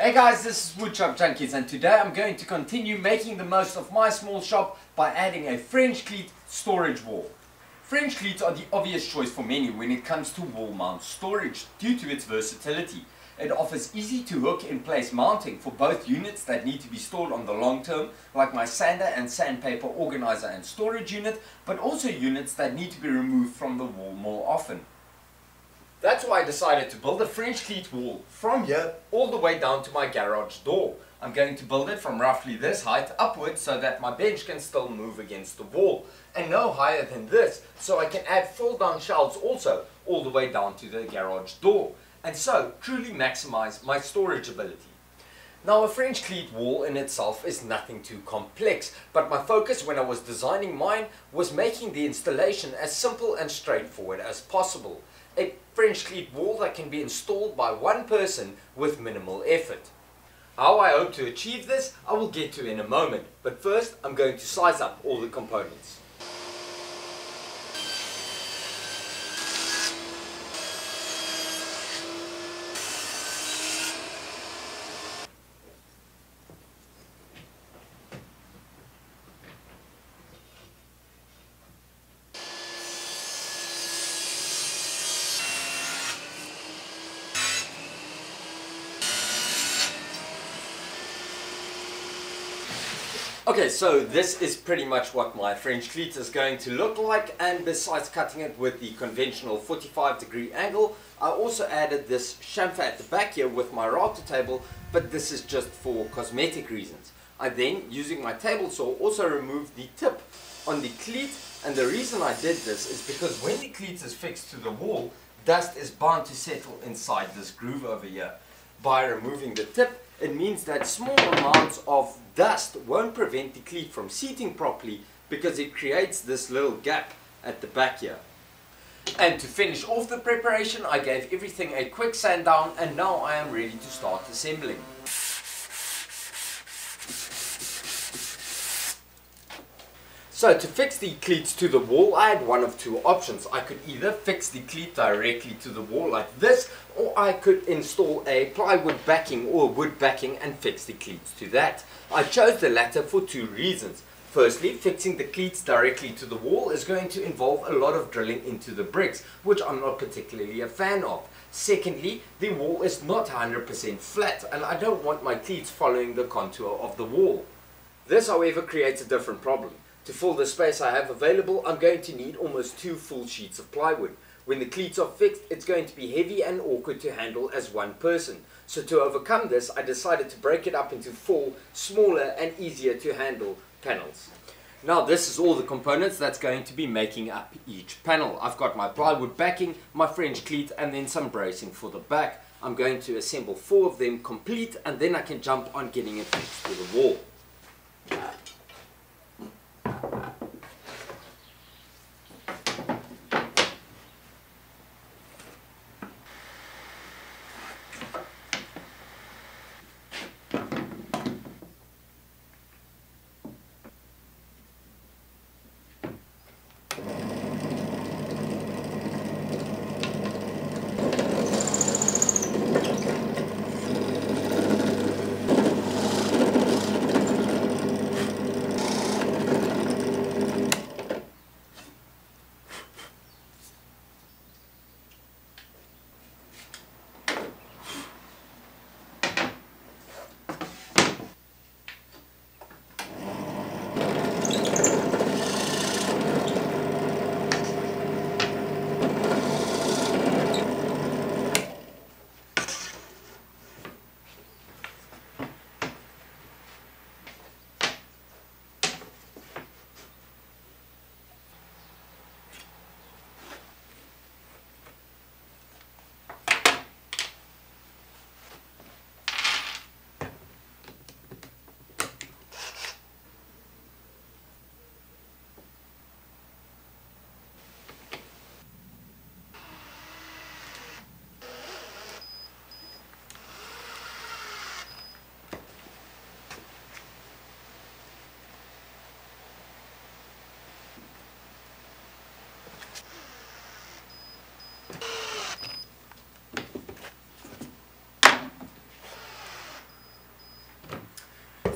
Hey guys, this is Woodshop Junkies, and today I'm going to continue making the most of my small shop by adding a French cleat storage wall. French cleats are the obvious choice for many when it comes to wall mount storage due to its versatility. It offers easy to hook in place mounting for both units that need to be stored on the long term, like my sander and sandpaper organizer and storage unit, but also units that need to be removed from the wall more often. That's why I decided to build a French cleat wall from here all the way down to my garage door. I'm going to build it from roughly this height upwards so that my bench can still move against the wall, and no higher than this, so I can add fold down shelves also all the way down to the garage door, and so truly maximize my storage ability. Now, a French cleat wall in itself is nothing too complex, but my focus when I was designing mine was making the installation as simple and straightforward as possible. A French cleat wall that can be installed by one person with minimal effort. How I hope to achieve this, I will get to in a moment, but first I'm going to size up all the components. Okay, so this is pretty much what my French cleat is going to look like, and besides cutting it with the conventional 45-degree angle, I also added this chamfer at the back here with my router table, but this is just for cosmetic reasons. I then, using my table saw, also removed the tip on the cleat, and the reason I did this is because when the cleat is fixed to the wall, dust is bound to settle inside this groove over here. By removing the tip, it means that small amounts of dust won't prevent the cleat from seating properly because it creates this little gap at the back here. And to finish off the preparation, I gave everything a quick sand down, and now I am ready to start assembling. So to fix the cleats to the wall, I had one of two options. I could either fix the cleat directly to the wall like this, or I could install a plywood backing or wood backing and fix the cleats to that. I chose the latter for two reasons. Firstly, fixing the cleats directly to the wall is going to involve a lot of drilling into the bricks, which I'm not particularly a fan of. Secondly, the wall is not 100% flat, and I don't want my cleats following the contour of the wall. This, however, creates a different problem. To fill the space I have available, I'm going to need almost 2 full sheets of plywood. When the cleats are fixed, it's going to be heavy and awkward to handle as one person. So to overcome this, I decided to break it up into 4 smaller and easier to handle panels. Now, this is all the components that's going to be making up each panel. I've got my plywood backing, my French cleat, and then some bracing for the back. I'm going to assemble 4 of them complete, and then I can jump on getting it fixed to the wall.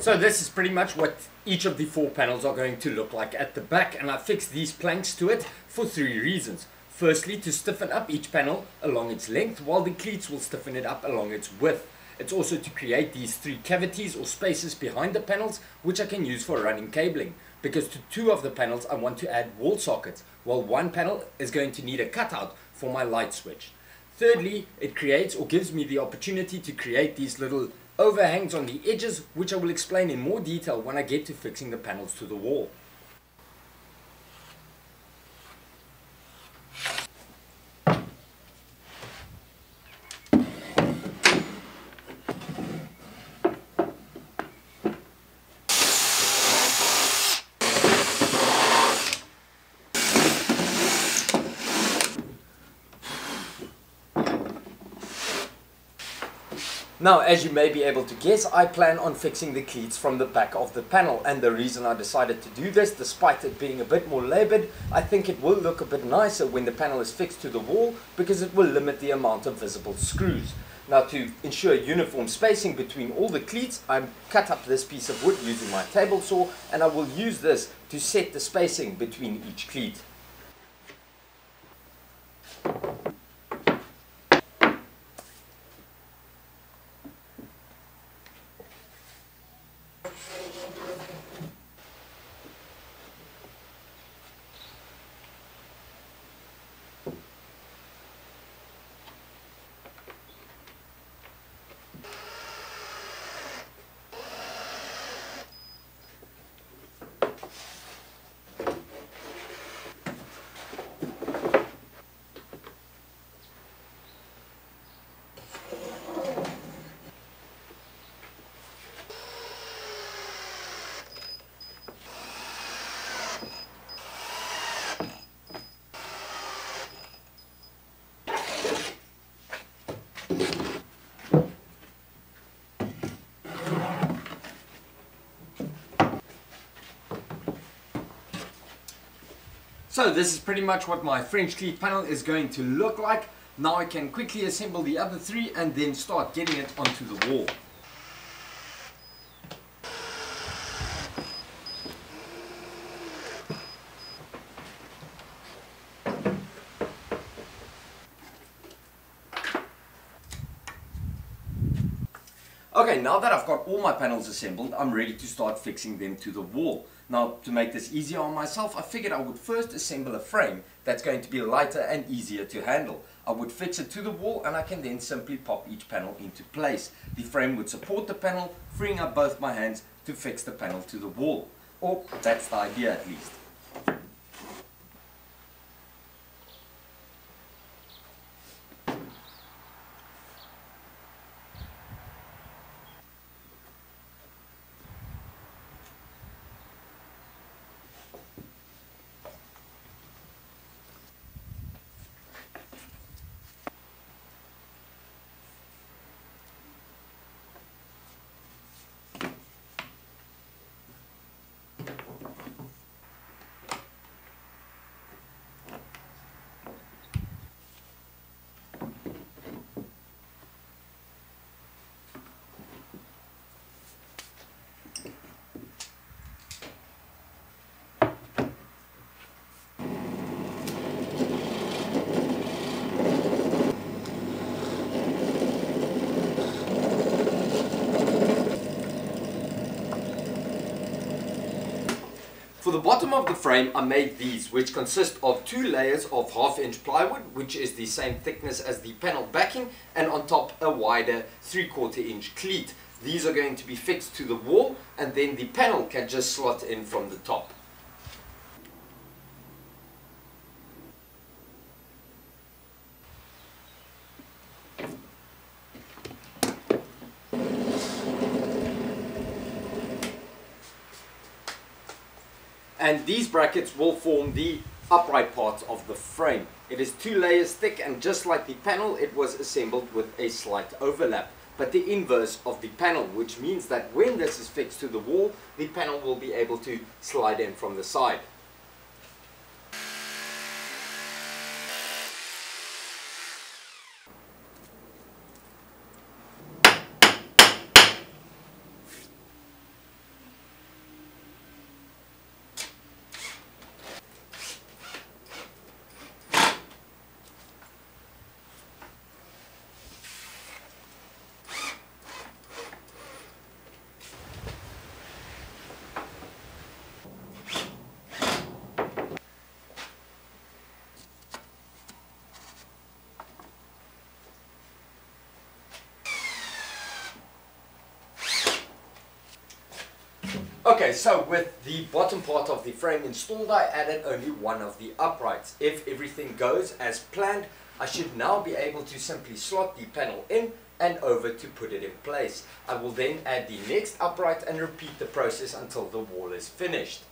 So this is pretty much what each of the 4 panels are going to look like at the back, and I fixed these planks to it for 3 reasons. Firstly, to stiffen up each panel along its length, while the cleats will stiffen it up along its width. It's also to create these 3 cavities or spaces behind the panels, which I can use for running cabling, because to 2 of the panels I want to add wall sockets, while 1 panel is going to need a cutout for my light switch. Thirdly, it creates or gives me the opportunity to create these little overhangs on the edges, which I will explain in more detail when I get to fixing the panels to the wall. Now, as you may be able to guess, I plan on fixing the cleats from the back of the panel, and the reason I decided to do this, despite it being a bit more labored, I think it will look a bit nicer when the panel is fixed to the wall, because it will limit the amount of visible screws. Now, to ensure uniform spacing between all the cleats, I cut up this piece of wood using my table saw, and I will use this to set the spacing between each cleat. So this is pretty much what my French cleat panel is going to look like. Now I can quickly assemble the other 3 and then start getting it onto the wall. Okay, now that I've got all my panels assembled, I'm ready to start fixing them to the wall. Now, to make this easier on myself, I figured I would first assemble a frame that's going to be lighter and easier to handle. I would fix it to the wall, and I can then simply pop each panel into place. The frame would support the panel, freeing up both my hands to fix the panel to the wall. Or that's the idea at least. For the bottom of the frame, I made these, which consist of 2 layers of 1/2-inch plywood, which is the same thickness as the panel backing, and on top a wider 3/4-inch cleat. These are going to be fixed to the wall, and then the panel can just slot in from the top. And these brackets will form the upright parts of the frame. It is 2 layers thick, and just like the panel, it was assembled with a slight overlap, but the inverse of the panel, which means that when this is fixed to the wall, the panel will be able to slide in from the side. Okay, so with the bottom part of the frame installed, I added only one of the uprights. If everything goes as planned, I should now be able to simply slot the panel in and over to put it in place. I will then add the next upright and repeat the process until the wall is finished.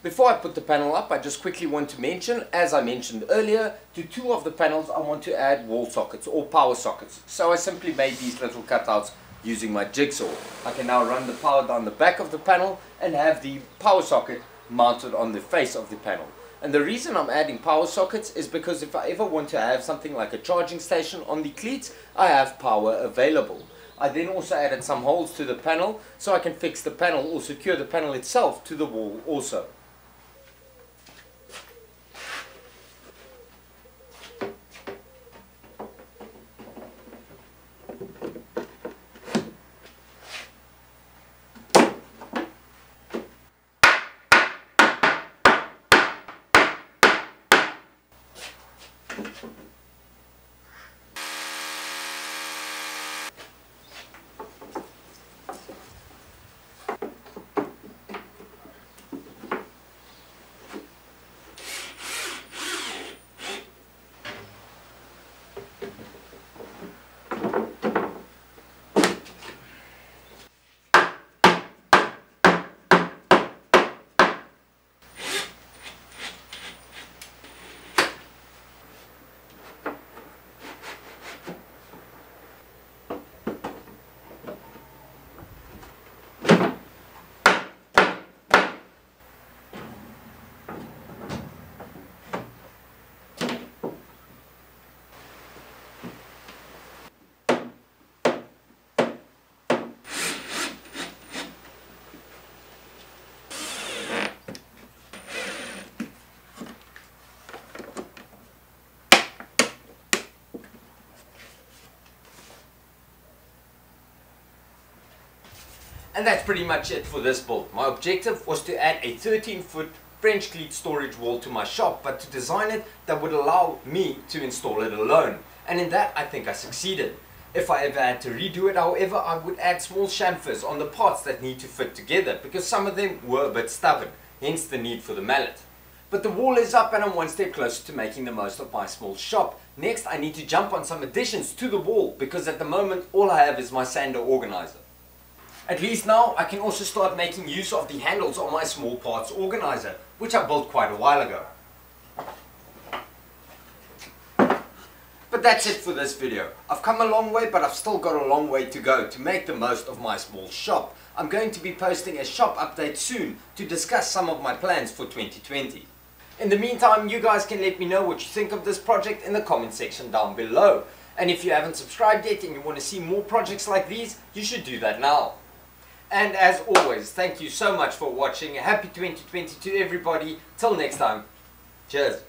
Before I put the panel up, I just quickly want to mention, as I mentioned earlier, to two of the panels I want to add wall sockets or power sockets. So I simply made these little cutouts using my jigsaw. I can now run the power down the back of the panel and have the power socket mounted on the face of the panel. And the reason I'm adding power sockets is because if I ever want to have something like a charging station on the cleats, I have power available. I then also added some holes to the panel so I can fix the panel or secure the panel itself to the wall also. And that's pretty much it for this build. My objective was to add a 13-foot French cleat storage wall to my shop, but to design it that would allow me to install it alone. And in that, I think I succeeded. If I ever had to redo it, however, I would add small chamfers on the parts that need to fit together, because some of them were a bit stubborn, hence the need for the mallet. But the wall is up and I'm one step closer to making the most of my small shop. Next, I need to jump on some additions to the wall, because at the moment, all I have is my sander organizer. At least now I can also start making use of the handles on my small parts organizer, which I built quite a while ago. But that's it for this video. I've come a long way, but I've still got a long way to go to make the most of my small shop. I'm going to be posting a shop update soon to discuss some of my plans for 2020. In the meantime, you guys can let me know what you think of this project in the comment section down below. And if you haven't subscribed yet and you want to see more projects like these, you should do that now. And as always, thank you so much for watching. Happy 2020 to everybody. Till next time. Cheers.